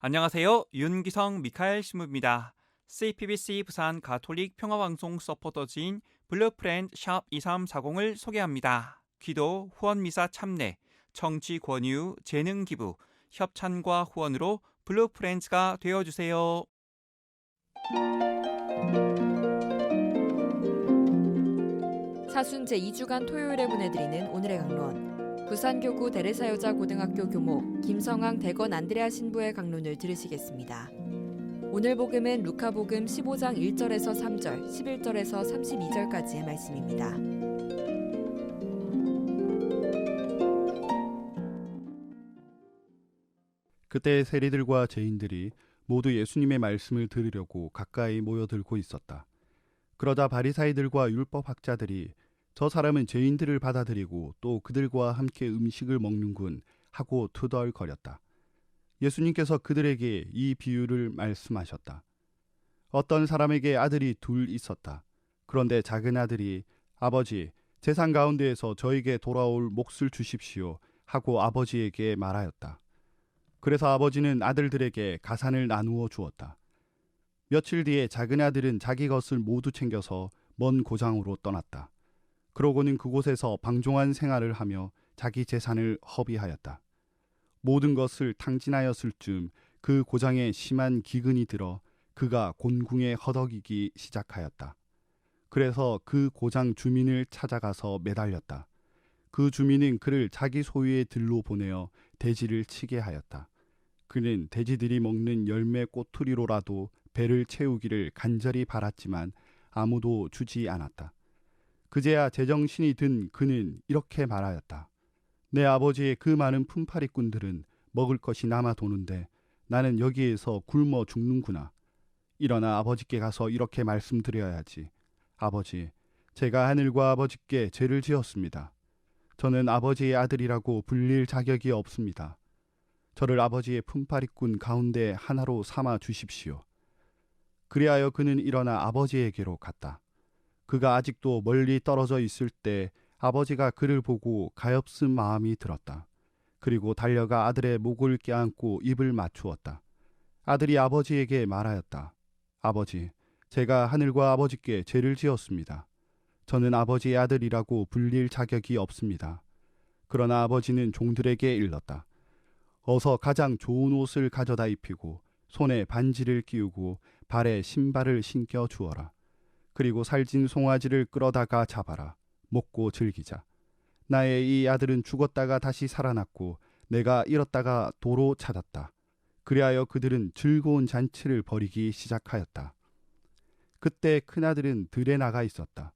안녕하세요. 윤기성 미카엘 신부입니다. CPBC 부산 가톨릭 평화방송 서포터즈인 블루프렌드 샵 2340을 소개합니다. 기도, 후원미사 참내, 정치 권유, 재능 기부, 협찬과 후원으로 블루프렌즈가 되어주세요. 사순 제2주간 토요일에 보내드리는 오늘의 강론. 부산교구 대레사여자고등학교 교목 김성황 대건 안드레아 신부의 강론을 들으시겠습니다. 오늘 복음은 루카복음 15장 1절에서 3절, 11절에서 32절까지의 말씀입니다. 그때 세리들과 죄인들이 모두 예수님의 말씀을 들으려고 가까이 모여들고 있었다. 그러자 바리사이들과 율법학자들이 저 사람은 죄인들을 받아들이고 또 그들과 함께 음식을 먹는군 하고 투덜거렸다. 예수님께서 그들에게 이 비유를 말씀하셨다. 어떤 사람에게 아들이 둘 있었다. 그런데 작은 아들이 아버지, 재산 가운데에서 저에게 돌아올 몫을 주십시오 하고 아버지에게 말하였다. 그래서 아버지는 아들들에게 가산을 나누어 주었다. 며칠 뒤에 작은 아들은 자기 것을 모두 챙겨서 먼 고장으로 떠났다. 그러고는 그곳에서 방종한 생활을 하며 자기 재산을 허비하였다. 모든 것을 탕진하였을 즈음 그 고장에 심한 기근이 들어 그가 곤궁에 허덕이기 시작하였다. 그래서 그 고장 주민을 찾아가서 매달렸다. 그 주민은 그를 자기 소유의 들로 보내어 돼지를 치게 하였다. 그는 돼지들이 먹는 열매 꼬투리로라도 배를 채우기를 간절히 바랐지만 아무도 주지 않았다. 그제야 제정신이 든 그는 이렇게 말하였다. 내 아버지의 그 많은 품팔이꾼들은 먹을 것이 남아 도는데 나는 여기에서 굶어 죽는구나. 일어나 아버지께 가서 이렇게 말씀드려야지. 아버지, 제가 하늘과 아버지께 죄를 지었습니다. 저는 아버지의 아들이라고 불릴 자격이 없습니다. 저를 아버지의 품팔이꾼 가운데 하나로 삼아 주십시오. 그리하여 그는 일어나 아버지에게로 갔다. 그가 아직도 멀리 떨어져 있을 때 아버지가 그를 보고 가엾은 마음이 들었다. 그리고 달려가 아들의 목을 껴안고 입을 맞추었다. 아들이 아버지에게 말하였다. 아버지, 제가 하늘과 아버지께 죄를 지었습니다. 저는 아버지의 아들이라고 불릴 자격이 없습니다. 그러나 아버지는 종들에게 일렀다. 어서 가장 좋은 옷을 가져다 입히고 손에 반지를 끼우고 발에 신발을 신겨 주어라. 그리고 살찐 송아지를 끌어다가 잡아라. 먹고 즐기자. 나의 이 아들은 죽었다가 다시 살아났고 내가 잃었다가 도로 찾았다. 그리하여 그들은 즐거운 잔치를 벌이기 시작하였다. 그때 큰아들은 들에 나가 있었다.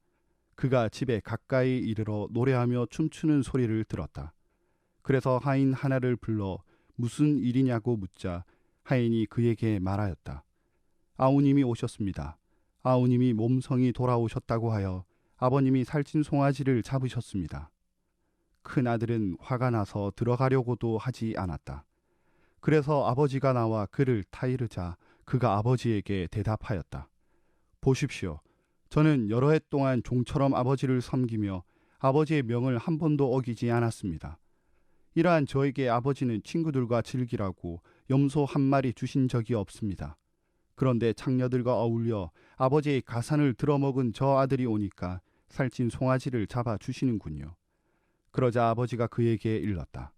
그가 집에 가까이 이르러 노래하며 춤추는 소리를 들었다. 그래서 하인 하나를 불러 무슨 일이냐고 묻자 하인이 그에게 말하였다. 아우님이 오셨습니다. 아우님이 몸성이 돌아오셨다고 하여 아버님이 살찐 송아지를 잡으셨습니다. 큰아들은 화가 나서 들어가려고도 하지 않았다. 그래서 아버지가 나와 그를 타이르자 그가 아버지에게 대답하였다. 보십시오. 저는 여러 해 동안 종처럼 아버지를 섬기며 아버지의 명을 한 번도 어기지 않았습니다. 이러한 저에게 아버지는 친구들과 즐기라고 염소 한 마리 주신 적이 없습니다. 그런데 창녀들과 어울려 아버지의 가산을 들어먹은 저 아들이 오니까 살찐 송아지를 잡아 주시는군요. 그러자 아버지가 그에게 일렀다.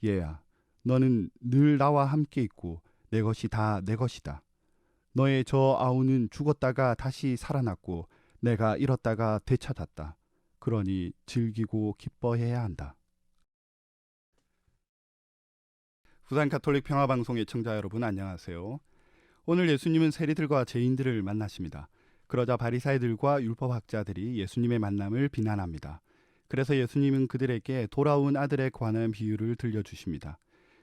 얘야, 너는 늘 나와 함께 있고 내 것이 다 내 것이다. 너의 저 아우는 죽었다가 다시 살아났고 내가 잃었다가 되찾았다. 그러니 즐기고 기뻐해야 한다. 부산 가톨릭 평화방송의 청자 여러분 안녕하세요. 오늘 예수님은 세리들과 죄인들을 만나십니다. 그러자 바리사이들과 율법학자들이 예수님의 만남을 비난합니다. 그래서 예수님은 그들에게 돌아온 아들에 관한 비유를 들려주십니다.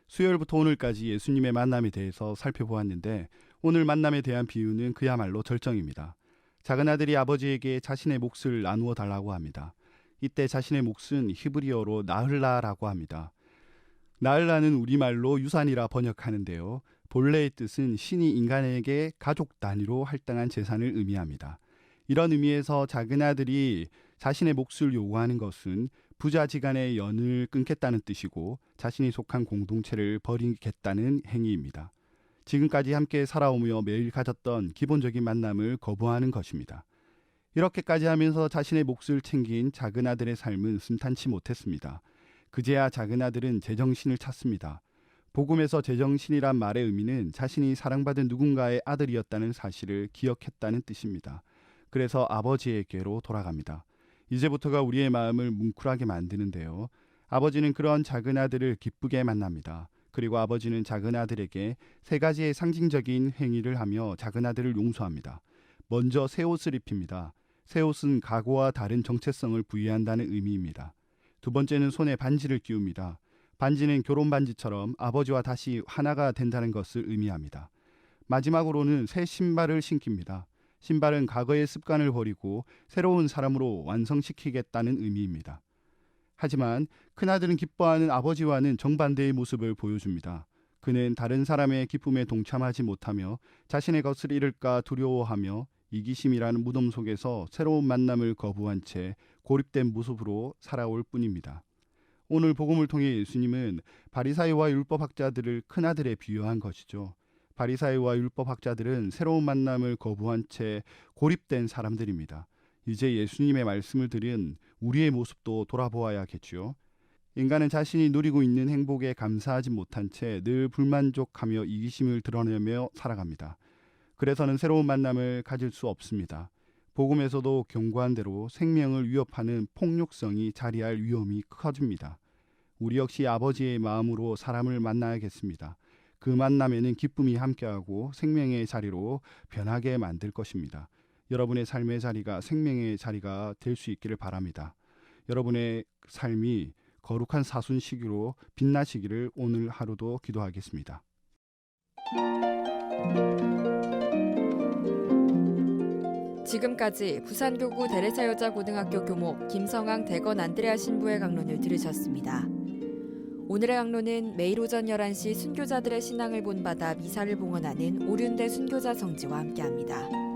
수요일부터 오늘까지 예수님의 만남에 대해서 살펴보았는데 오늘 만남에 대한 비유는 그야말로 절정입니다. 작은 아들이 아버지에게 자신의 몫을 나누어 달라고 합니다. 이때 자신의 몫은 히브리어로 나흘라라고 합니다. 나흘라는 우리말로 유산이라 번역하는데요. 본래의 뜻은 신이 인간에게 가족 단위로 할당한 재산을 의미합니다. 이런 의미에서 작은 아들이 자신의 몫을 요구하는 것은 부자지간의 연을 끊겠다는 뜻이고 자신이 속한 공동체를 버리겠다는 행위입니다. 지금까지 함께 살아오며 매일 가졌던 기본적인 만남을 거부하는 것입니다. 이렇게까지 하면서 자신의 몫을 챙긴 작은 아들의 삶은 순탄치 못했습니다. 그제야 작은 아들은 제정신을 찾습니다. 복음에서 제정신이란 말의 의미는 자신이 사랑받은 누군가의 아들이었다는 사실을 기억했다는 뜻입니다. 그래서 아버지에게로 돌아갑니다. 이제부터가 우리의 마음을 뭉클하게 만드는데요. 아버지는 그런 작은 아들을 기쁘게 만납니다. 그리고 아버지는 작은 아들에게 3가지의 상징적인 행위를 하며 작은 아들을 용서합니다. 먼저 새 옷을 입힙니다. 새 옷은 각오와 다른 정체성을 부여한다는 의미입니다. 두 번째는 손에 반지를 끼웁니다. 반지는 결혼 반지처럼 아버지와 다시 하나가 된다는 것을 의미합니다. 마지막으로는 새 신발을 신깁니다. 신발은 과거의 습관을 버리고 새로운 사람으로 완성시키겠다는 의미입니다. 하지만 큰아들은 기뻐하는 아버지와는 정반대의 모습을 보여줍니다. 그는 다른 사람의 기쁨에 동참하지 못하며 자신의 것을 잃을까 두려워하며 이기심이라는 무덤 속에서 새로운 만남을 거부한 채 고립된 모습으로 살아올 뿐입니다. 오늘 복음을 통해 예수님은 바리사이와 율법학자들을 큰아들에 비유한 것이죠. 바리사이와 율법학자들은 새로운 만남을 거부한 채 고립된 사람들입니다. 이제 예수님의 말씀을 들은 우리의 모습도 돌아보아야겠지요. 인간은 자신이 누리고 있는 행복에 감사하지 못한 채 늘 불만족하며 이기심을 드러내며 살아갑니다. 그래서는 새로운 만남을 가질 수 없습니다. 복음에서도 경고한 대로 생명을 위협하는 폭력성이 자리할 위험이 커집니다. 우리 역시 아버지의 마음으로 사람을 만나야겠습니다. 그 만남에는 기쁨이 함께하고 생명의 자리로 변하게 만들 것입니다. 여러분의 삶의 자리가 생명의 자리가 될 수 있기를 바랍니다. 여러분의 삶이 거룩한 사순시기로 빛나시기를 오늘 하루도 기도하겠습니다. 지금까지 부산교구 데레사여자고등학교 교목 김성황 대건 안드레아 신부의 강론을 들으셨습니다. 오늘의 강론은 매일 오전 11시 순교자들의 신앙을 본받아 미사를 봉헌하는 오륜대 순교자 성지와 함께합니다.